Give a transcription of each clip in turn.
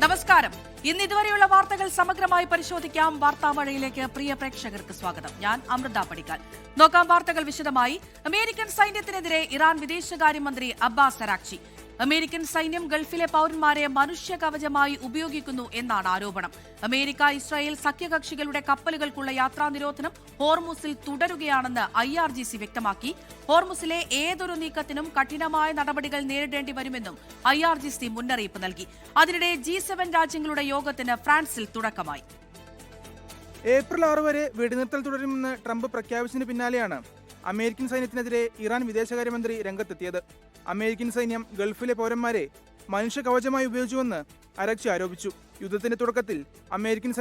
നമസ്കാരം. ഇന്ന് ഇതുവരെയുള്ള വാർത്തകൾ സമഗ്രമായി പരിശോധിക്കാം. വാർത്താമഴയിലേക്ക് പ്രിയ പ്രേക്ഷകർക്ക് സ്വാഗതം. ഞാൻ അമൃത പടിക്കാൽ. നോക്കാം വാർത്തകൾ വിശദമായി. അമേരിക്കൻ സൈന്യത്തിനെതിരെ ഇറാൻ വിദേശകാര്യമന്ത്രി അബ്ബാസ് അരാക്ചി. അമേരിക്കൻ സൈന്യം ഗൾഫിലെ പൌരന്മാരെ മനുഷ്യ കവചമായി ഉപയോഗിക്കുന്നു എന്നാണ് ആരോപണം. അമേരിക്ക ഇസ്രായേൽ സഖ്യകക്ഷികളുടെ കപ്പലുകൾക്കുള്ള യാത്രാ നിരോധനം ഹോർമുസിൽ തുടരുകയാണെന്ന് IRGC വ്യക്തമാക്കി. ഹോർമുസിലെ ഏതൊരു നീക്കത്തിനും കഠിനമായ നടപടികൾ നേരിടേണ്ടി വരുമെന്നും IRGC മുന്നറിയിപ്പ് നൽകി. അതിനിടെ G7 രാജ്യങ്ങളുടെ യോഗത്തിന് ഫ്രാൻസിൽ തുടക്കമായി. ഏപ്രിൽ 6 വരെ വെടിനിർത്തൽ തുടരുമെന്ന് ട്രംപ് പ്രഖ്യാപിച്ചതിന് പിന്നാലെയാണ് അമേരിക്കൻ സൈന്യത്തിനെതിരെ ഇറാൻ വിദേശകാര്യമന്ത്രി രംഗത്തെത്തിയത്. അമേരിക്കൻ സൈന്യം ഗൾഫിലെ പൗരന്മാരെ മനുഷ്യ കവചമായി ഉപയോഗിച്ചുവെന്ന് അരാക്ചി ആരോപിച്ചു. യുദ്ധത്തിന്റെ തുടക്കത്തിൽ അമേരിക്കൻ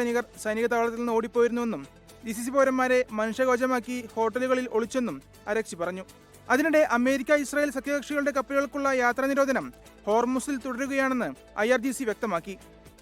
സൈനിക താവളത്തിൽ നിന്ന് ഓടിപ്പോയിരുന്നുവെന്നും GCC പൗരന്മാരെ മനുഷ്യ കവചമാക്കി ഹോട്ടലുകളിൽ ഒളിച്ചെന്നും അരാക്ചി പറഞ്ഞു. അതിനിടെ അമേരിക്ക ഇസ്രായേൽ സഖ്യകക്ഷികളുടെ കപ്പലുകൾക്കുള്ള യാത്രാ നിരോധനം ഹോർമുസിൽ തുടരുകയാണെന്ന് IRGC വ്യക്തമാക്കി.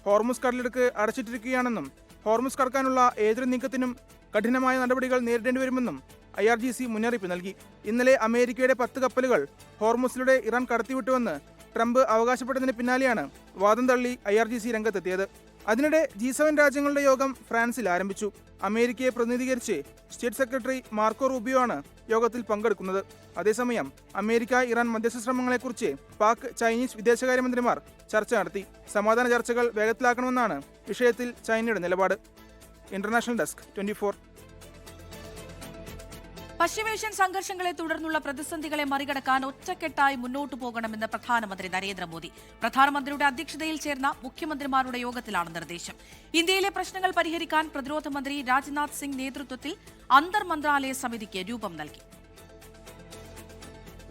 ഹോർമുസ് കടലിടുക്ക് അടച്ചിട്ടിരിക്കുകയാണെന്നും ഹോർമുസ് കടക്കാനുള്ള ഏതൊരു നീക്കത്തിനും കഠിനമായ നടപടികൾ നേരിടേണ്ടി വരുമെന്നും IRGC മുന്നറിയിപ്പ് നൽകി. ഇന്നലെ അമേരിക്കയുടെ 10 കപ്പലുകൾ ഹോർമുസിലൂടെ ഇറാൻ കടത്തിവിട്ടുവെന്ന് ട്രംപ് അവകാശപ്പെട്ടതിന് പിന്നാലെയാണ് വാദം തള്ളി IRGC രംഗത്തെത്തിയത്. അതിനിടെ G7 രാജ്യങ്ങളുടെ യോഗം ഫ്രാൻസിൽ ആരംഭിച്ചു. അമേരിക്കയെ പ്രതിനിധീകരിച്ച് സ്റ്റേറ്റ് സെക്രട്ടറി മാർക്കോ റൂബിയോ ആണ് യോഗത്തിൽ പങ്കെടുക്കുന്നത്. അതേസമയം അമേരിക്ക ഇറാൻ മധ്യസ്ഥ ശ്രമങ്ങളെക്കുറിച്ച് പാക് ചൈനീസ് വിദേശകാര്യമന്ത്രിമാർ ചർച്ച നടത്തി. സമാധാന ചർച്ചകൾ വേഗത്തിലാക്കണമെന്നാണ് വിഷയത്തിൽ ചൈനയുടെ നിലപാട്. International desk 24. പശ്ചിമേഷ്യൻ സംഘർഷങ്ങളെ തുടർന്നുള്ള പ്രതിസന്ധികളെ മറികടക്കാൻ ഒറ്റക്കെട്ടായി മുന്നോട്ടു പോകണമെന്ന് പ്രധാനമന്ത്രി നരേന്ദ്രമോദി. പ്രധാനമന്ത്രിയുടെ അധ്യക്ഷതയിൽ ചേർന്ന മുഖ്യമന്ത്രിമാരുടെ യോഗത്തിലാണ് നിർദ്ദേശം. ഇന്ത്യയിലെ പ്രശ്നങ്ങൾ പരിഹരിക്കാൻ പ്രതിരോധ മന്ത്രി രാജ്നാഥ് സിംഗ് നേതൃത്വത്തിൽ അന്തർ മന്ത്രാലയ സമിതിക്ക് രൂപം നൽകി.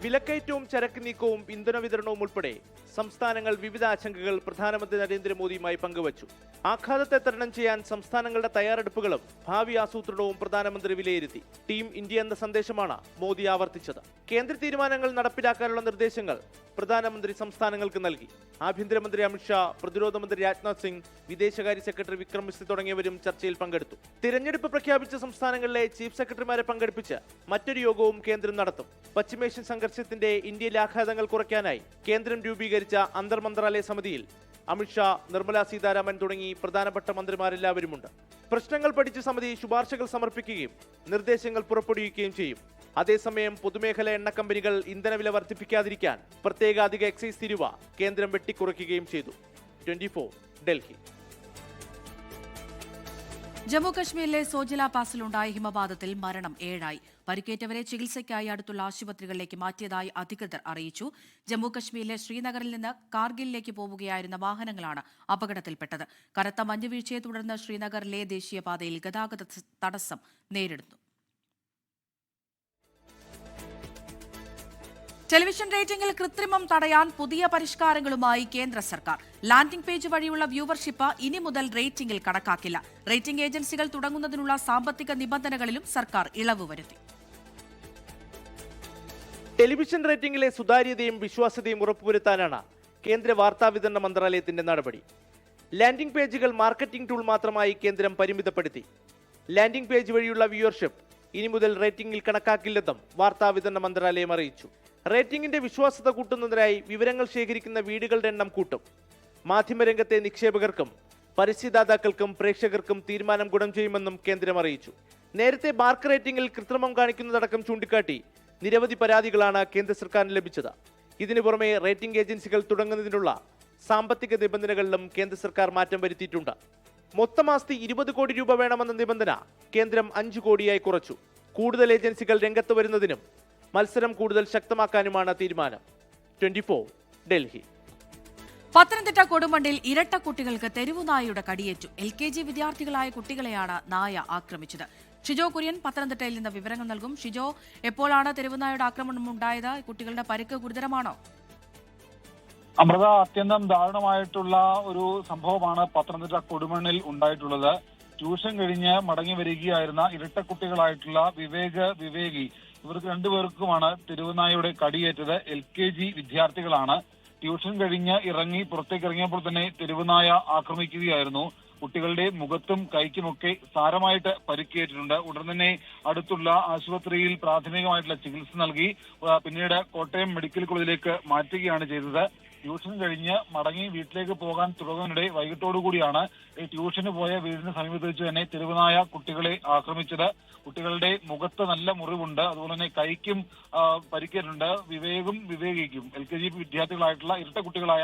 വിലക്കയറ്റവും ചരക്ക് നീക്കവും ഇന്ധന വിതരണവും ഉൾപ്പെടെ സംസ്ഥാനങ്ങൾ വിവിധ ആശങ്കകൾ പ്രധാനമന്ത്രി നരേന്ദ്രമോദിയുമായി പങ്കുവച്ചു. ആഘാതത്തെ തരണം ചെയ്യാൻ സംസ്ഥാനങ്ങളുടെ തയ്യാറെടുപ്പുകളും ഭാവി ആസൂത്രണവും പ്രധാനമന്ത്രി വിലയിരുത്തി. ടീം ഇന്ത്യ എന്ന സന്ദേശമാണ് മോദി ആവർത്തിച്ചത്. കേന്ദ്ര തീരുമാനങ്ങൾ നടപ്പിലാക്കാനുള്ള നിർദ്ദേശങ്ങൾ പ്രധാനമന്ത്രി സംസ്ഥാനങ്ങൾക്ക് നൽകി. ആഭ്യന്തരമന്ത്രി അമിത്ഷാ, പ്രതിരോധ മന്ത്രി രാജ്നാഥ് സിംഗ്, വിദേശകാര്യ സെക്രട്ടറി വിക്രം മിശ്രി തുടങ്ങിയവരും ചർച്ചയിൽ പങ്കെടുത്തു. തിരഞ്ഞെടുപ്പ് പ്രഖ്യാപിച്ച സംസ്ഥാനങ്ങളിലെ ചീഫ് സെക്രട്ടറിമാരെ പങ്കെടുപ്പിച്ച് മറ്റൊരു യോഗവും കേന്ദ്രം നടത്തും. പശ്ചിമേഷ്യൻ സംഘർഷത്തിന്റെ ഇന്ത്യയിലെ ആഘാതങ്ങൾ കുറയ്ക്കാനായി കേന്ദ്രം രൂപീകരിച്ച അന്തർ മന്ത്രാലയ സമിതിയിൽ അമിത്ഷാ, നിർമ്മല സീതാരാമൻ തുടങ്ങി പ്രധാനപ്പെട്ട മന്ത്രിമാരെല്ലാവരുമുണ്ട്. പ്രശ്നങ്ങൾ പഠിച്ച് സമിതി ശുപാർശകൾ സമർപ്പിക്കുകയും നിർദ്ദേശങ്ങൾ പുറപ്പെടുവിക്കുകയും ചെയ്യും. അതേസമയം പൊതുമേഖല എണ്ണ കമ്പനികൾ ഇന്ധനവില വർദ്ധിപ്പിക്കാതിരിക്കാൻ പ്രത്യേക അധിക എക്സൈസ് തീരുവ കേന്ദ്രം വെട്ടിക്കുറയ്ക്കുകയും ചെയ്തു. 24 ഡൽഹി. ജമ്മുകശ്മീരിലെ സോജില പാസിലുണ്ടായ ഹിമപാതത്തിൽ മരണം 7 പരിക്കേറ്റവരെ ചികിത്സയ്ക്കായി അടുത്തുള്ള ആശുപത്രികളിലേക്ക് മാറ്റിയതായി അധികൃതർ അറിയിച്ചു. ജമ്മുകശ്മീരിലെ ശ്രീനഗറിൽ നിന്ന് കാർഗിലിലേക്ക് പോവുകയായിരുന്ന വാഹനങ്ങളാണ് അപകടത്തിൽപ്പെട്ടത്. കനത്ത മഞ്ഞുവീഴ്ചയെ തുടർന്ന് ശ്രീനഗർ ലേ ദേശീയപാതയിൽ ഗതാഗത തടസ്സം നേരിടുന്നു. ടെലിവിഷൻ റേറ്റിംഗിൽ കൃത്രിമം തടയാൻ പുതിയ പരിഷ്കാരങ്ങളുമായി കേന്ദ്ര സർക്കാർ. ലാൻഡിംഗ് പേജ് വഴിയുള്ള വ്യൂവർഷിപ്പ് ഇനി മുതൽ റേറ്റിംഗിൽ കണക്കാക്കില്ല. റേറ്റിംഗ് ഏജൻസികൾ തുടങ്ങുന്നതിനുള്ള സാമ്പത്തിക നിബന്ധനകളിലും സർക്കാർ ഇളവ് വരുത്തി. ടെലിവിഷൻ റേറ്റിംഗിലെ സുതാര്യതയും വിശ്വാസ്യതയും ഉറപ്പുവരുത്താനാണ് കേന്ദ്ര വാർത്താവിതരണ മന്ത്രാലയത്തിന്റെ നടപടി. ലാൻഡിംഗ് പേജുകൾ മാർക്കറ്റിംഗ് ടൂൾ മാത്രമായി കേന്ദ്രം പരിമിതപ്പെടുത്തി. ലാൻഡിംഗ് പേജ് വഴിയുള്ള വ്യൂവർഷിപ്പ് ഇനി മുതൽ റേറ്റിംഗിൽ കണക്കാക്കില്ലെന്നും വാർത്താവിതരണ മന്ത്രാലയം അറിയിച്ചു. റേറ്റിംഗിന്റെ വിശ്വാസ്യത കൂട്ടുന്നതിനായി വിവരങ്ങൾ ശേഖരിക്കുന്ന വീടുകളുടെ എണ്ണം കൂട്ടും. മാധ്യമരംഗത്തെ നിക്ഷേപകർക്കും പരസ്യദാതാക്കൾക്കും പ്രേക്ഷകർക്കും തീരുമാനം ഗുണം ചെയ്യുമെന്നും കേന്ദ്രം അറിയിച്ചു. നേരത്തെ മാർക്ക് റേറ്റിംഗിൽ കൃത്രിമം കാണിക്കുന്നതടക്കം ചൂണ്ടിക്കാട്ടി നിരവധി പരാതികളാണ് കേന്ദ്ര സർക്കാരിന് ലഭിച്ചത്. ഇതിനു പുറമെ റേറ്റിംഗ് ഏജൻസികൾ തുടങ്ങുന്നതിനുള്ള സാമ്പത്തിക നിബന്ധനകളിലും കേന്ദ്ര സർക്കാർ മാറ്റം വരുത്തിയിട്ടുണ്ട്. മൊത്തം ആസ്തി 20 കോടി രൂപ വേണമെന്ന നിബന്ധന കേന്ദ്രം 5 കോടിയായി കുറച്ചു. കൂടുതൽ ഏജൻസികൾ രംഗത്ത് വരുന്നതിനും മത്സരം കൂടുതൽ ശക്തമാക്കാനുമാണ് തീരുമാനം. 24 ഡൽഹി. പത്തനംതിട്ട കൊടുമണ്ണിൽ ഇരട്ട കുട്ടികൾക്ക് തെരുവുനായയുടെ കടിയേറ്റു. LKG വിദ്യാർത്ഥികളായ കുട്ടികളെയാണ് നായ ആക്രമിച്ചത്. ഷിജോ കുര്യൻ പത്തനംതിട്ടയിൽ നിന്ന് വിവരങ്ങൾ നൽകും. ഷിജോ, എപ്പോഴാണ് തെരുവുനായയുടെ ആക്രമണം ഉണ്ടായത്? കുട്ടികളുടെ പരിക്ക് ഗുരുതരമാണോ? അമൃത, അത്യന്തം ദാരുണമായിട്ടുള്ള ഒരു സംഭവമാണ് പത്തനംതിട്ട കൊടുമണ്ണിൽ ഉണ്ടായിട്ടുള്ളത്. ട്യൂഷൻ കഴിഞ്ഞ് മടങ്ങി വരികയായിരുന്ന ഇരട്ട കുട്ടികളായിട്ടുള്ള വിവേകി ഇവർക്ക് രണ്ടുപേർക്കുമാണ് തെരുവുനായയുടെ കടിയേറ്റത്. LKG വിദ്യാർത്ഥികളാണ്. ട്യൂഷൻ കഴിഞ്ഞ് പുറത്തേക്ക് ഇറങ്ങിയപ്പോൾ തന്നെ തെരുവുനായ ആക്രമിക്കുകയായിരുന്നു. കുട്ടികളുടെ മുഖത്തും കൈക്കുമൊക്കെ സാരമായിട്ട് പരിക്കേറ്റിട്ടുണ്ട്. ഉടൻ തന്നെ അടുത്തുള്ള ആശുപത്രിയിൽ പ്രാഥമികമായിട്ടുള്ള ചികിത്സ നൽകി പിന്നീട് കോട്ടയം മെഡിക്കൽ കോളേജിലേക്ക് മാറ്റുകയാണ് ചെയ്തത്. ട്യൂഷൻ കഴിഞ്ഞ് മടങ്ങി വീട്ടിലേക്ക് പോകാൻ തുടങ്ങുന്നതിനിടെ വൈകിട്ടോടുകൂടിയാണ് ഈ ട്യൂഷന് പോയ വീടിന് സമീപത്ത് വെച്ച് തന്നെ തെരുവുനായ കുട്ടികളെ ആക്രമിച്ചത്. കുട്ടികളുടെ മുഖത്ത് നല്ല മുറിവുണ്ട്, അതുപോലെ തന്നെ കൈക്കും പരിക്കേറ്റുണ്ട്. വിവേകിക്കും LKG വിദ്യാർത്ഥികളായിട്ടുള്ള ഇരട്ട കുട്ടികളായ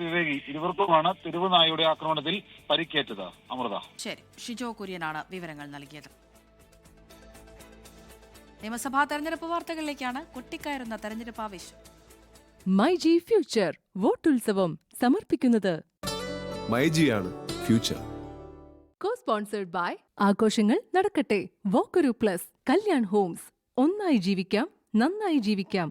വിവേകി ഇരുവർക്കുമാണ് തെരുവുനായയുടെ ആക്രമണത്തിൽ പരിക്കേറ്റത്. അമൃത. ശരി, ഷിജോ കുര്യനാണ് വിവരങ്ങൾ നൽകിയത്. നിയമസഭാ തെരഞ്ഞെടുപ്പ് വാർത്തകളിലേക്കാണ്. കൊട്ടിക്കയറുന്ന തെരഞ്ഞെടുപ്പ് ആവേശം. മൈജി ഫ്യൂച്ചർ വോട്ടുത്സവം സമർപ്പിക്കുന്നത് മൈജിയാണ് ഫ്യൂച്ചർ. കോ സ്പോൺസേഡ് ബൈ ആഘോഷങ്ങൾ നടക്കട്ടെ. വോക്കരു പ്ലസ് കല്യാൺ ഹോംസ്. ഒന്നായി ജീവിക്കാം, നന്നായി ജീവിക്കാം.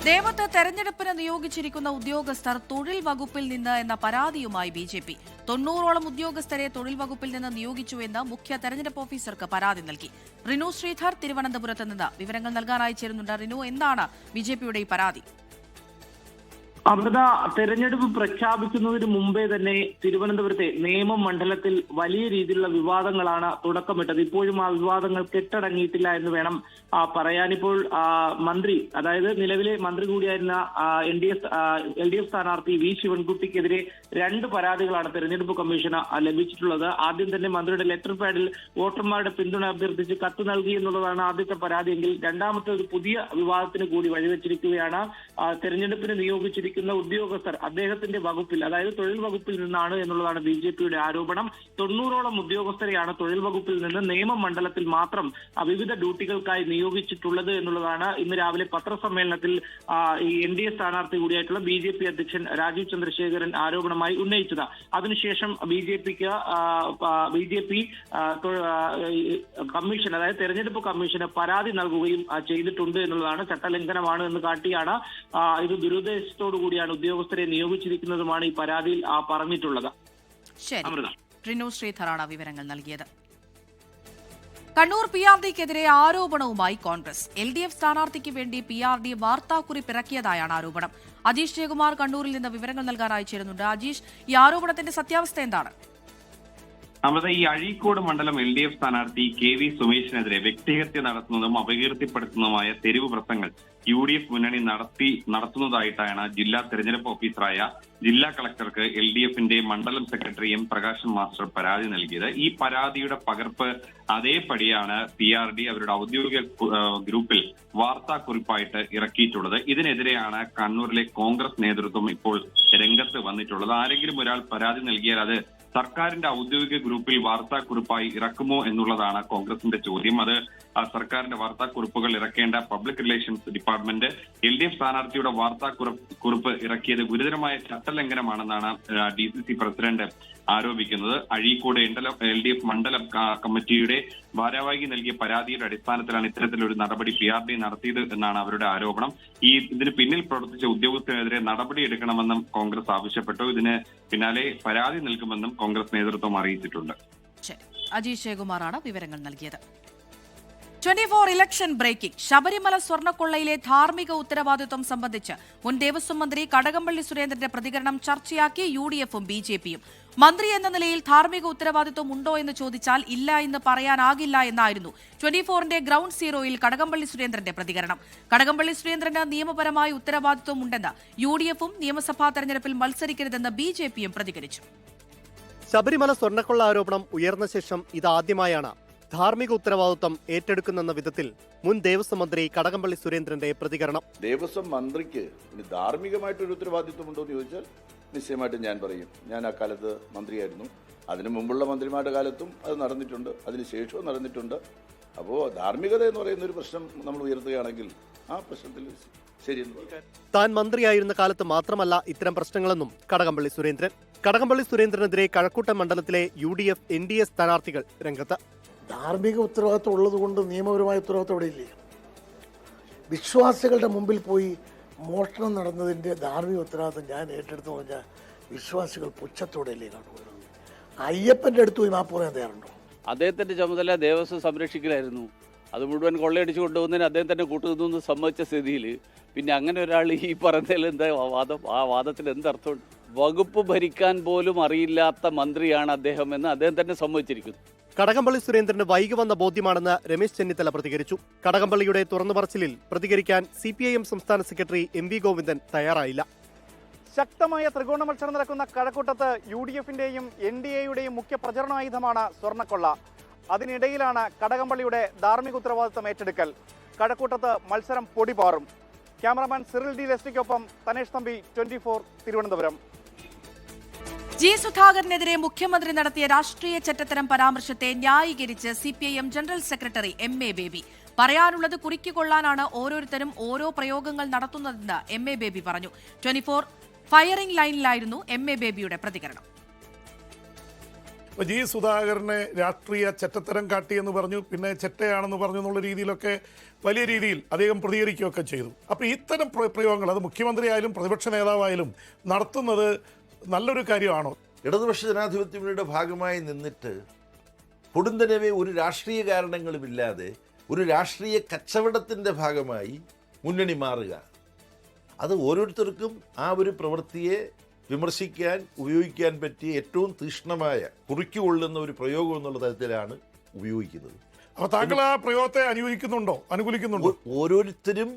നേമത്ത് തെരഞ്ഞെടുപ്പിന് നിയോഗിച്ചിരിക്കുന്ന ഉദ്യോഗസ്ഥർ തൊഴിൽ വകുപ്പിൽ നിന്ന് എന്ന പരാതിയുമായി BJP. 90ഓളം ഉദ്യോഗസ്ഥരെ തൊഴിൽ വകുപ്പിൽ നിന്ന് നിയോഗിച്ചുവെന്ന് മുഖ്യ തെരഞ്ഞെടുപ്പ് ഓഫീസർക്ക് പരാതി നൽകി. റിനു ശ്രീധർ തിരുവനന്തപുരത്ത് നിന്ന് വിവരങ്ങൾ നൽകാനായി ചേരുന്നുണ്ട്. റിനു, എന്താണ് BJPയുടെ ഈ പരാതി? അമൃത, തെരഞ്ഞെടുപ്പ് പ്രഖ്യാപിക്കുന്നതിന് മുമ്പേ തന്നെ തിരുവനന്തപുരത്തെ നേമം മണ്ഡലത്തിൽ വലിയ രീതിയിലുള്ള വിവാദങ്ങളാണ് തുടക്കമിട്ടത്. ഇപ്പോഴും ആ വിവാദങ്ങൾ കെട്ടടങ്ങിയിട്ടില്ല എന്ന് വേണം പറയാനിപ്പോൾ മന്ത്രി, അതായത് നിലവിലെ മന്ത്രി കൂടിയായിരുന്ന LDF സ്ഥാനാർത്ഥി V ശിവൻകുട്ടിക്കെതിരെ 2 പരാതികളാണ് തെരഞ്ഞെടുപ്പ് കമ്മീഷന് ലഭിച്ചിട്ടുള്ളത്. ആദ്യം തന്നെ മന്ത്രിയുടെ ലെറ്റർ പാഡിൽ വോട്ടർമാരുടെ പിന്തുണ അഭ്യർത്ഥിച്ച് കത്ത് നൽകി എന്നുള്ളതാണ് ആദ്യത്തെ പരാതിയെങ്കിൽ, രണ്ടാമത്തെ ഒരു പുതിയ വിവാദത്തിന് കൂടി വഴിവെച്ചിരിക്കുകയാണ്. തെരഞ്ഞെടുപ്പിന് നിയോഗിച്ചിരിക്കുന്ന ഉദ്യോഗസ്ഥർ അദ്ദേഹത്തിന്റെ വകുപ്പിൽ, അതായത് തൊഴിൽ വകുപ്പിൽ നിന്നാണ് എന്നുള്ളതാണ് BJPയുടെ ആരോപണം. 90ഓളം ഉദ്യോഗസ്ഥരെയാണ് തൊഴിൽ വകുപ്പിൽ നിന്ന് നേമം മണ്ഡലത്തിൽ മാത്രം വിവിധ ഡ്യൂട്ടികൾക്കായി നിയോഗിച്ചിട്ടുള്ളത് എന്നുള്ളതാണ് ഇന്ന് രാവിലെ പത്രസമ്മേളനത്തിൽ ഈ NDA സ്ഥാനാർത്ഥി കൂടിയായിട്ടുള്ള BJP അധ്യക്ഷൻ രാജീവ് ചന്ദ്രശേഖരൻ ആരോപണമായി ഉന്നയിച്ചത്. അതിനുശേഷം BJP കമ്മീഷൻ, അതായത് തെരഞ്ഞെടുപ്പ് കമ്മീഷന് പരാതി നൽകുകയും ചെയ്തിട്ടുണ്ട് എന്നുള്ളതാണ്. ചട്ടലംഘനമാണ് എന്ന് കാട്ടിയാണ് ഇത് ദുരുദ്ദേശത്തോടു കൂടിയാണ് ഉദ്യോഗസ്ഥരെ നിയോഗിച്ചിരിക്കുന്നതുമാണ് ഈ പരാതിയിൽ പറഞ്ഞിട്ടുള്ളത്. ശരി, റിനു ശ്രീധറാണ് വിവരങ്ങൾ നൽകിയത്. കണ്ണൂർ PRDക്കെതിരെ ആരോപണവുമായി കോൺഗ്രസ്. LDF സ്ഥാനാർത്ഥിക്ക് വേണ്ടി PRD വാർത്താക്കുറിപ്പ് ഇറക്കിയതായാണ് ആരോപണം. അജീഷ് ജയകുമാർ കണ്ണൂരിൽ നിന്ന് വിവരങ്ങൾ നൽകാനായി ചേരുന്നുണ്ട്. അജീഷ്, ഈ ആരോപണത്തിന്റെ സത്യാവസ്ഥ എന്താണ്? അമൃത, ഈ അഴീക്കോട് മണ്ഡലം LDF സ്ഥാനാർത്ഥി KV സുമേഷിനെതിരെ വ്യക്തിഹത്യ നടത്തുന്നതും അപകീർത്തിപ്പെടുത്തുന്നതുമായ തെരുവ് പ്രസംഗങ്ങൾ UDF മുന്നണി നടത്തുന്നതായിട്ടാണ് ജില്ലാ തെരഞ്ഞെടുപ്പ് ഓഫീസറായ ജില്ലാ കളക്ടർക്ക് LDFന്റെ മണ്ഡലം സെക്രട്ടറി M പ്രകാശൻ മാസ്റ്റർ പരാതി നൽകിയത്. ഈ പരാതിയുടെ പകർപ്പ് അതേപടിയാണ് PRD അവരുടെ ഔദ്യോഗിക ഗ്രൂപ്പിൽ വാർത്താക്കുറിപ്പായിട്ട് ഇറക്കിയിട്ടുള്ളത്. ഇതിനെതിരെയാണ് കണ്ണൂരിലെ കോൺഗ്രസ് നേതൃത്വം ഇപ്പോൾ രംഗത്ത് വന്നിട്ടുള്ളത്. ആരെങ്കിലും ഒരാൾ പരാതി നൽകിയാൽ അത് സർക്കാരിന്റെ ഔദ്യോഗിക ഗ്രൂപ്പിൽ വാർത്താക്കുറിപ്പായി ഇറക്കുമോ എന്നുള്ളതാണ് കോൺഗ്രസിന്റെ ചോദ്യം. അത് സർക്കാരിന്റെ വാർത്താക്കുറിപ്പുകൾ ഇറക്കേണ്ട പബ്ലിക് റിലേഷൻസ് ഡിപ്പാർട്ട്മെന്റ് LDF സ്ഥാനാർത്ഥിയുടെ വാർത്താക്കുറിപ്പ് ഇറക്കിയത് ഗുരുതരമായ ചട്ടലംഘനമാണെന്നാണ് DCC പ്രസിഡന്റ് ആരോപിക്കുന്നത്. അഴീക്കോട് LDF മണ്ഡലം കമ്മിറ്റിയുടെ ഭാരവാഹി നൽകിയ പരാതിയുടെ അടിസ്ഥാനത്തിലാണ് ഇത്തരത്തിലൊരു നടപടി PRD നടത്തിയത് എന്നാണ് അവരുടെ ആരോപണം. ഇതിന് പിന്നിൽ പ്രവർത്തിച്ച ഉദ്യോഗസ്ഥനെതിരെ നടപടിയെടുക്കണമെന്നും കോൺഗ്രസ് ആവശ്യപ്പെട്ടു. ഇതിന് പിന്നാലെ പരാതി നൽകുമെന്നും കോൺഗ്രസ് നേതൃത്വം അറിയിച്ചിട്ടുണ്ട്. അജീഷ് ജയകുമാറാണ് വിവരങ്ങൾ നൽകിയത്. 24 ഇലക്ഷൻ ബ്രേക്കിംഗ്. ശബരിമല സ്വർണ്ണക്കൊള്ളയിലെ ധാർമ്മിക ഉത്തരവാദിത്വം സംബന്ധിച്ച് മുൻ ദേവസ്വം മന്ത്രി കടകംപള്ളി സുരേന്ദ്രന്റെ പ്രതികരണം ചർച്ചയാക്കി UDFും BJPയും. മന്ത്രി എന്ന നിലയിൽ ധാർമ്മിക ഉത്തരവാദിത്വം ഉണ്ടോ എന്ന് ചോദിച്ചാൽ ഇല്ല എന്ന് പറയാനാകില്ല എന്നായിരുന്നു 24ന്റെ ഗ്രൗണ്ട് സീറോയിൽ കടകംപള്ളി സുരേന്ദ്രന്റെ പ്രതികരണം. കടകംപള്ളി സുരേന്ദ്രന് നിയമപരമായ ഉത്തരവാദിത്വം ഉണ്ടെന്ന് UDFും നിയമസഭാ തെരഞ്ഞെടുപ്പിൽ മത്സരിക്കരുതെന്ന് BJPയും പ്രതികരിച്ചു. ശബരിമല സ്വർണ്ണക്കൊള്ള ആരോപണം ഉയർന്ന ശേഷം ഇതാദ്യമായാണ് ധാർമ്മിക ഉത്തരവാദിത്വം ഏറ്റെടുക്കുന്നെന്ന വിധത്തിൽ മുൻ ദേവസ്വം മന്ത്രി കടകംപള്ളി സുരേന്ദ്രന്റെ പ്രതികരണം. ദേവസ്വം മന്ത്രിക്ക് ധാർമ്മികമായിട്ടൊരു ഉത്തരവാദിത്വം ഉണ്ടോ എന്ന് ചോദിച്ചാൽ നിശ്ചയമായിട്ടും ഞാൻ പറയും. ഞാൻ ആ കാലത്ത് മന്ത്രിയായിരുന്നു. അതിനു മുമ്പുള്ള മന്ത്രിമാരുടെ കാലത്തും അത് നടന്നിട്ടുണ്ട്, അതിനുശേഷവും നടന്നിട്ടുണ്ട്. അപ്പോൾ ധാർമ്മികത എന്ന് പറയുന്ന ഒരു പ്രശ്നം നമ്മൾ ഉയർത്തുകയാണെങ്കിൽ ആ പ്രശ്നത്തിൽ ശരിയെന്ന് പറയാം. താൻ മന്ത്രിയായിരുന്ന കാലത്ത് മാത്രമല്ല ഇത്തരം പ്രശ്നങ്ങളെന്നും കടകംപള്ളി സുരേന്ദ്രൻ. കടകംപള്ളി സുരേന്ദ്രനെതിരെ കഴക്കൂട്ടം മണ്ഡലത്തിലെ UDF NDA സ്ഥാനാർത്ഥികൾ രംഗത്ത്. ധാർമ്മിക ഉത്തരവാദിത്വം ഉള്ളതുകൊണ്ട് നിയമപരമായ ഉത്തരവാദിത്വം അവിടെ ഇല്ലേ? വിശ്വാസികളുടെ മുമ്പിൽ പോയി മോഷണം നടന്നതിൻ്റെ ധാർമ്മിക ഉത്തരവാദിത്വം ഞാൻ ഏറ്റെടുത്തു പറഞ്ഞാൽ വിശ്വാസികൾ പുച്ഛത്തോടെയല്ലേ കാണുന്നത്? അയ്യപ്പൻ്റെ അടുത്ത് പോയി മാപ്പ് പറയാൻ തയ്യാറുണ്ടോ? അദ്ദേഹത്തിൻ്റെ ചുമതല ദേവസ്വം സംരക്ഷിക്കലായിരുന്നു. അത് മുഴുവൻ കൊള്ളയടിച്ചു കൊണ്ടുപോകുന്നതിന് അദ്ദേഹം തന്നെ കൂട്ടുനിന്നു സമ്മതിച്ച സ്ഥിതിയിൽ പിന്നെ അങ്ങനെ ഒരാൾ ഈ പറഞ്ഞതിൽ എന്താ വാദം? ആ വാദത്തിൽ എന്തർത്ഥമുണ്ട്? വകുപ്പ് ഭരിക്കാൻ പോലും അറിയില്ലാത്ത മന്ത്രിയാണ് അദ്ദേഹം എന്ന് അദ്ദേഹം തന്നെ സമ്മതിച്ചിരിക്കുന്നു. കടകംപള്ളി സുരേന്ദ്രന് വൈകി വന്ന ബോധ്യമാണെന്ന് രമേശ് ചെന്നിത്തല പ്രതികരിച്ചു. കടകംപള്ളിയുടെ തുറന്നു പറച്ചിലിൽ പ്രതികരിക്കാൻ CPIM സംസ്ഥാന സെക്രട്ടറി MV ഗോവിന്ദൻ തയ്യാറായില്ല. ശക്തമായ ത്രികോണ മത്സരം നടക്കുന്ന കഴക്കൂട്ടത്ത് UDF-ന്റെയും NDA-യുടെയും മുഖ്യ പ്രചരണായുധമാണ് സ്വർണ്ണക്കൊള്ള. അതിനിടയിലാണ് കടകംപള്ളിയുടെ ധാർമ്മിക ഉത്തരവാദിത്തം ഏറ്റെടുക്കൽ. കഴക്കൂട്ടത്ത് മത്സരം പൊടിപാറും. ക്യാമറാമാൻ സിറിൽ ഡി ലെസ്റ്റിക്കൊപ്പം തനേഷ് തമ്പി, 24 തിരുവനന്തപുരം. ജി സുധാകരനെതിരെ മുഖ്യമന്ത്രി നടത്തിയ രാഷ്ട്രീയ ചെറ്റത്തരം പരാമർശത്തെ ന്യായീകരിച്ച് CPIM general secretary MA Baby. പറയാനുള്ളത് കുറിക്കൊള്ളാനാണ് ഓരോരുത്തരും ഓരോ പ്രയോഗങ്ങൾ നടത്തുന്നതെന്ന് MA ബേബി പറഞ്ഞു. 24 ഫയറിംഗ് ലൈനിലായിരുന്നു MA ബേബിയുടെ പ്രതികരണം. ജി സുധാകരനെ രാഷ്ട്രീയ ചെറ്റത്തരം കാട്ടിയെന്ന് പറഞ്ഞു, പിന്നെ ചെറ്റയാണെന്ന് പറഞ്ഞു എന്നുള്ള രീതിയിലൊക്കെ വലിയ രീതിയിൽ അദ്ദേഹം പ്രതികരിക്കുകയൊക്കെ ചെയ്തു. അപ്പോൾ ഇത്തരം പ്രയോഗങ്ങൾ അത് മുഖ്യമന്ത്രിയായാലും പ്രതിപക്ഷ നേതാവായാലും നടത്തുന്നത് നല്ലൊരു കാര്യമാണോ? ഇടതുപക്ഷ ജനാധിപത്യ മുന്നണിയുടെ ഭാഗമായി നിന്നിട്ട് പൊടുന്നനവേ ഒരു രാഷ്ട്രീയ കാരണങ്ങളുമില്ലാതെ ഒരു രാഷ്ട്രീയ കച്ചവടത്തിൻ്റെ ഭാഗമായി മുന്നണി മാറുക, അത് ഓരോരുത്തർക്കും ആ ഒരു പ്രവൃത്തിയെ വിമർശിക്കാൻ ഉപയോഗിക്കാൻ പറ്റിയ ഏറ്റവും തീക്ഷ്ണമായ കുറിക്കുകൊള്ളുന്ന ഒരു പ്രയോഗം എന്നുള്ള തരത്തിലാണ് ഉപയോഗിക്കുന്നത്. അപ്പോൾ താങ്കൾ ആ പ്രയോഗത്തെ അനുകൂലിക്കുന്നുണ്ടോ? ഓരോരുത്തരും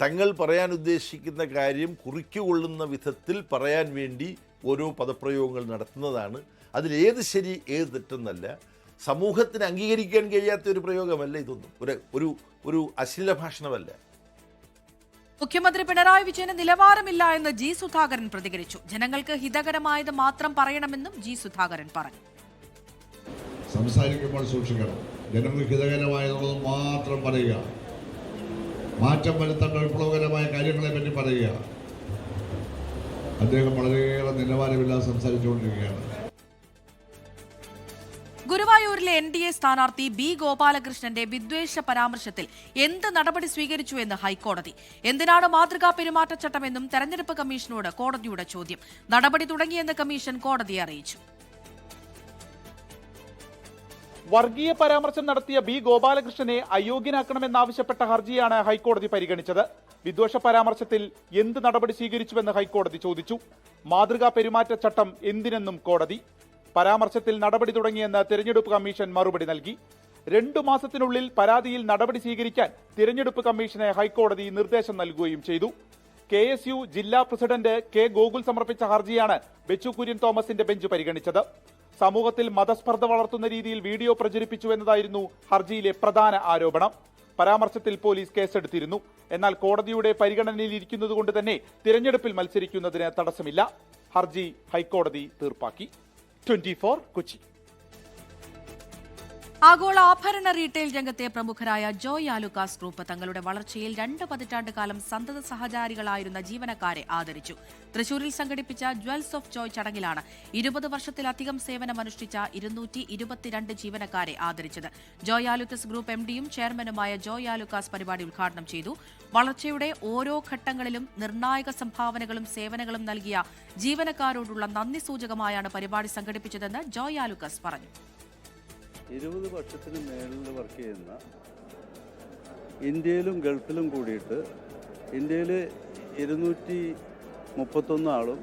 തങ്ങൾ പറയാൻ ഉദ്ദേശിക്കുന്ന കാര്യം കുറിക്കുകൊള്ളുന്ന വിധത്തിൽ പറയാൻ വേണ്ടി ഓരോ പദപ്രയോഗങ്ങൾ നടത്തുന്നതാണ്. അതിലേത് ശരി ഏത് തെറ്റെന്നല്ല, സമൂഹത്തിന് അംഗീകരിക്കാൻ കഴിയാത്ത ഒരു പ്രയോഗമല്ല ഇതൊന്നും, ഒരു അശ്ലീല ഭാഷണമല്ല. മുഖ്യമന്ത്രി പിണറായി വിജയന് നിലവാരമില്ല എന്ന് ജി സുധാകരൻ പ്രതികരിച്ചു. ജനങ്ങൾക്ക് ഹിതകരമായത് മാത്രം പറയണമെന്നും ജി സുധാകരൻ പറഞ്ഞു. സംസാരിക്കുമ്പോൾ സൂക്ഷിക്കണം, ജനങ്ങൾക്ക് ഹിതകരമായതുള്ളത് മാത്രം പറയുക, മാറ്റം വരുത്തേണ്ട വിപ്ലവകരമായ കാര്യങ്ങളെ പറ്റി പറയുക. അദ്ദേഹം വളരെയേറെ നിലവാരമില്ലാതെ സംസാരിച്ചുകൊണ്ടിരിക്കുകയാണ്. ഗുരുവായൂരിലെ NDA സ്ഥാനാർത്ഥി B ഗോപാലകൃഷ്ണന്റെ വിദ്വേഷ പരാമർശത്തിൽ എന്ത് നടപടി സ്വീകരിച്ചു എന്ന് ഹൈക്കോടതി. എന്തിനാണ് മാതൃകാ പെരുമാറ്റച്ചട്ടമെന്നും തെരഞ്ഞെടുപ്പ് കമ്മീഷനോട് കോടതിയുടെ ചോദ്യം. നടപടി തുടങ്ങിയെന്ന് കമ്മീഷൻ കോടതിയെ അറിയിച്ചു. വർഗീയ പരാമർശം നടത്തിയ B ഗോപാലകൃഷ്ണനെ അയോഗ്യനാക്കണമെന്നാവശ്യപ്പെട്ട ഹർജിയാണ് ഹൈക്കോടതി പരിഗണിച്ചത്. വിദ്വേഷ പരാമർശത്തിൽ എന്ത് നടപടി സ്വീകരിച്ചുവെന്ന് ഹൈക്കോടതി ചോദിച്ചു. മാതൃകാ പെരുമാറ്റച്ചട്ടം എന്തിനെന്നും കോടതി. പരാമർശത്തിൽ നടപടി തുടങ്ങിയെന്ന് തിരഞ്ഞെടുപ്പ് കമ്മീഷൻ മറുപടി നൽകി. 2 മാസത്തിനുള്ളിൽ പരാതിയിൽ നടപടി സ്വീകരിക്കാൻ തിരഞ്ഞെടുപ്പ് കമ്മീഷന് ഹൈക്കോടതി നിർദ്ദേശം നൽകുകയും ചെയ്തു. KSU ജില്ലാ പ്രസിഡന്റ് K ഗോകുൽ സമർപ്പിച്ച ഹർജിയാണ് ബെച്ചു കുര്യൻ തോമസിന്റെ ബെഞ്ച് പരിഗണിച്ചത്. സമൂഹത്തിൽ മതസ്പർദ്ധ വളർത്തുന്ന രീതിയിൽ വീഡിയോ പ്രചരിപ്പിച്ചു എന്നതായിരുന്നു ഹർജിയിലെ പ്രധാന ആരോപണം. പരാമർശത്തിൽ പോലീസ് കേസെടുത്തിരുന്നു. എന്നാൽ കോടതിയുടെ പരിഗണനയിലിരിക്കുന്നതുകൊണ്ട് തന്നെ തിരഞ്ഞെടുപ്പിൽ മത്സരിക്കുന്നതിന് തടസ്സമില്ല. ഹർജി ഹൈക്കോടതി തീർപ്പാക്കി. 24 കൊച്ചി. ആഗോള ആഭരണ റീറ്റെയിൽ രംഗത്തെ പ്രമുഖരായ ജോയ് ആലുക്കാസ് ഗ്രൂപ്പ് തങ്ങളുടെ വളർച്ചയിൽ 2 പതിറ്റാണ്ട് കാലം സന്തത സഹചാരികളായിരുന്ന ജീവനക്കാരെ ആദരിച്ചു. തൃശൂരിൽ സംഘടിപ്പിച്ച ജ്വൽസ് ഓഫ് ജോയ് ചടങ്ങിലാണ് 20 വർഷത്തിലധികം സേവനമനുഷ്ഠിച്ച 222 ജീവനക്കാരെ ആദരിച്ചത്. ജോയ് ആലുക്കാസ് ഗ്രൂപ്പ് MDയും ചെയർമാനുമായ ജോയ് ആലുക്കാസ് പരിപാടി ഉദ്ഘാടനം ചെയ്തു. വളർച്ചയുടെ ഓരോ ഘട്ടങ്ങളിലും നിർണായക സംഭാവനകളും സേവനങ്ങളും നൽകിയ ജീവനക്കാരോടുള്ള നന്ദി സൂചകമായാണ് പരിപാടി സംഘടിപ്പിച്ചതെന്ന് ജോയ് ആലുക്കാസ് പറഞ്ഞു. 20 വർഷത്തിന് മേളിൽ വർക്ക് ചെയ്യുന്ന, ഇന്ത്യയിലും ഗൾഫിലും കൂടിയിട്ട് ഇന്ത്യയിൽ 231 ആളും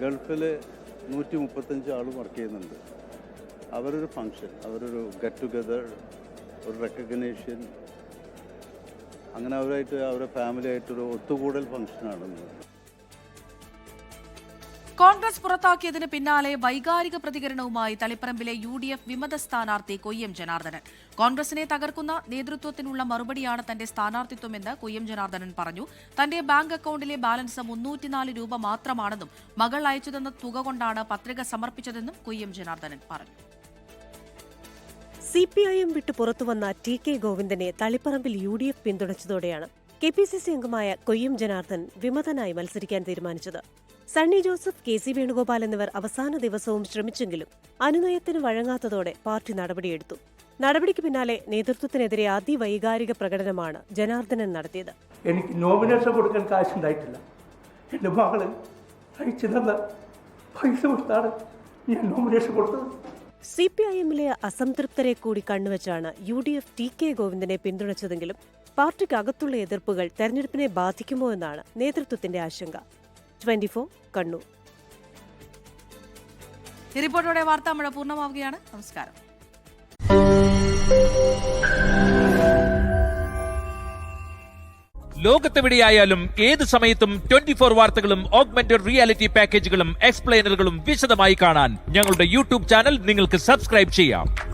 ഗൾഫിൽ 135 ആളും വർക്ക് ചെയ്യുന്നുണ്ട്. അവരൊരു ഫങ്ഷൻ, അവരൊരു ഗെറ്റ് ടുഗദർ, ഒരു റെക്കഗ്നേഷൻ, അങ്ങനെ അവരുടെ ഫാമിലിയായിട്ടൊരു ഒത്തുകൂടൽ ഫങ്ഷനാണെന്ന്. കോൺഗ്രസ് പുറത്താക്കിയതിന് പിന്നാലെ വൈകാരിക പ്രതികരണവുമായി തളിപ്പറമ്പിലെ UDF വിമത സ്ഥാനാർത്ഥി കൊയ്യം ജനാർദ്ദനൻ. കോൺഗ്രസിനെ തകർക്കുന്ന നേതൃത്വത്തിനുള്ള മറുപടിയാണ് തന്റെ സ്ഥാനാർത്ഥിത്വമെന്ന് കൊയ്യം ജനാർദ്ദനൻ പറഞ്ഞു. തന്റെ ബാങ്ക് അക്കൌണ്ടിലെ ബാലൻസ് 304 രൂപ മാത്രമാണെന്നും മകൾ അയച്ചുതന്ന തുക കൊണ്ടാണ് പത്രിക സമർപ്പിച്ചതെന്നും കൊയ്യം ജനാർദ്ദനൻ പറഞ്ഞു. CPIM വിട്ട് പുറത്തുവന്ന TK ഗോവിന്ദനെ തളിപ്പറമ്പിൽ UDF പിന്തുണച്ചതോടെയാണ് KPCC അംഗമായ കൊയ്യം ജനാർദ്ദൻ വിമതനായി മത്സരിക്കാൻ തീരുമാനിച്ചത്. സണ്ണി ജോസഫ്, KC വേണുഗോപാൽ എന്നിവർ അവസാന ദിവസവും ശ്രമിച്ചെങ്കിലും അനുനയത്തിന് വഴങ്ങാത്തതോടെ പാർട്ടി നടപടിയെടുത്തു. നടപടിക്ക് പിന്നാലെ നേതൃത്വത്തിനെതിരെ അതിവൈകാരിക പ്രകടനമാണ് ജനാർദ്ദനൻ നടത്തിയത്. എനിക്ക് നോമിനേഷൻ കൊടുക്കാൻ കാശുണ്ടായിട്ടില്ല. എൻ്റെ മകള് അയച്ചു തന്ന പൈസ കൊടുത്താണ് ഞാൻ നോമിനേഷൻ കൊടുത്തത്. CPIMലെ അസംതൃപ്തരെ കൂടി കണ്ണുവച്ചാണ് UDF TK ഗോവിന്ദനെ പിന്തുണച്ചതെങ്കിലും പാർട്ടിക്കകത്തുള്ള എതിർപ്പുകൾ തെരഞ്ഞെടുപ്പിനെ ബാധിക്കുമോ എന്നാണ് നേതൃത്വത്തിന്റെ ആശങ്ക. 24 കണ്ണൂർ. ഈ റിപ്പോർട്ടോടെ വാർത്താമഴ പൂർണ്ണമാവുകയാണ്. നമസ്കാരം. ലോകത്തെവിടെയായാലും ഏത് സമയത്തും 24 വാർത്തകളും ഓഗ്മെന്റഡ് റിയാലിറ്റി പാക്കേജുകളും എക്സ്പ്ലെയിനറുകളും വിശദമായി കാണാൻ ഞങ്ങളുടെ യൂട്യൂബ് ചാനൽ നിങ്ങൾക്ക് സബ്സ്ക്രൈബ് ചെയ്യാം.